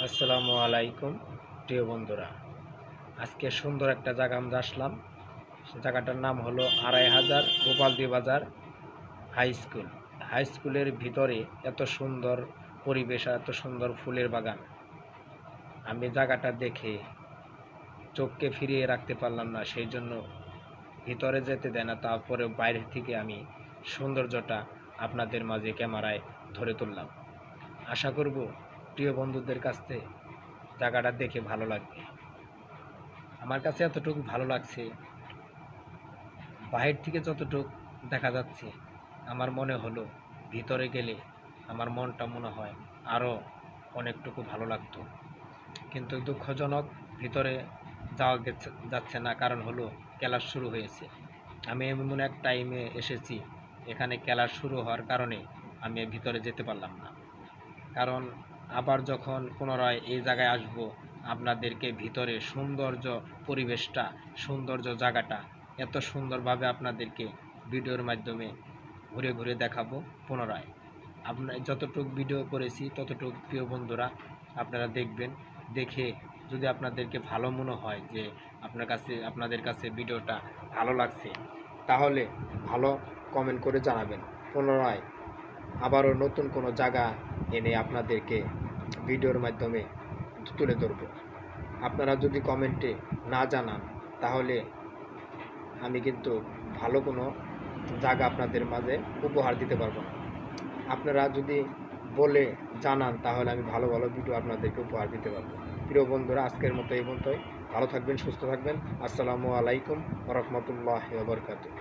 আসসালামু আলাইকুম প্রিয় বন্ধুরা। আজকে সুন্দর একটা জায়গা আমরা আসলাম। সে জায়গাটার নাম হলো ২৫০০ গোপালদি বাজার হাই স্কুল। হাই স্কুলের ভিতরে এত সুন্দর পরিবেশ, এত সুন্দর ফুলের বাগান। আমি জায়গাটা দেখে চোখকে ফিরিয়ে রাখতে পারলাম না, সেই জন্য ভিতরে যেতে দেয় না, তারপরে বাইরে থেকে আমি সৌন্দর্যটা আপনাদের মাঝে ক্যামেরায় ধরে তুললাম। আশা করব প্রিয় বন্ধুদের কাছ থেকে জায়গাটা দেখে ভালো লাগবে। আমার কাছে এতটুকু ভালো লাগছে, বাহির থেকে যতটুকু দেখা যাচ্ছে আমার মনে হলো ভিতরে গেলে আমার মনটা মনে হয় আরও অনেকটুকু ভালো লাগতো। কিন্তু দুঃখজনক, ভিতরে যাচ্ছে না, কারণ হলো ক্লাস শুরু হয়েছে। আমি এমন এক টাইমে এসেছি, এখানে ক্লাস শুরু হওয়ার কারণে আমি ভিতরে যেতে পারলাম না। কারণ আবার যখন পুনরায় এই জায়গায় আসব, আপনাদেরকে ভিতরে সৌন্দর্য পরিবেশটা, সৌন্দর্য জায়গাটা এত সুন্দরভাবে আপনাদেরকে ভিডিওর মাধ্যমে ঘুরে ঘুরে দেখাবো পুনরায়। আপনার যতটুকু ভিডিও করেছি ততটুকু প্রিয় বন্ধুরা আপনারা দেখবেন। দেখে যদি আপনাদেরকে ভালো মনে হয় যে আপনাদের কাছে ভিডিওটা ভালো লাগছে, তাহলে ভালো কমেন্ট করে জানাবেন। পুনরায় আবারও নতুন কোনো জায়গা এনে আপনাদেরকে ভিডিওর মাধ্যমে তুলে ধরব। আপনারা যদি কমেন্টে না জানান, তাহলে আমি কিন্তু ভালো কোনো জায়গা আপনাদের মাঝে উপহার দিতে পারবো না। আপনারা যদি বলে জানান, তাহলে আমি ভালো ভালো ভিডিও আপনাদেরকে উপহার দিতে পারবো। প্রিয় বন্ধুরা, আজকের মতো এই পর্যন্তই। ভালো থাকবেন, সুস্থ থাকবেন। আসসালামু আলাইকুম ওয়া রাহমাতুল্লাহি ওয়া বারাকাতুহু।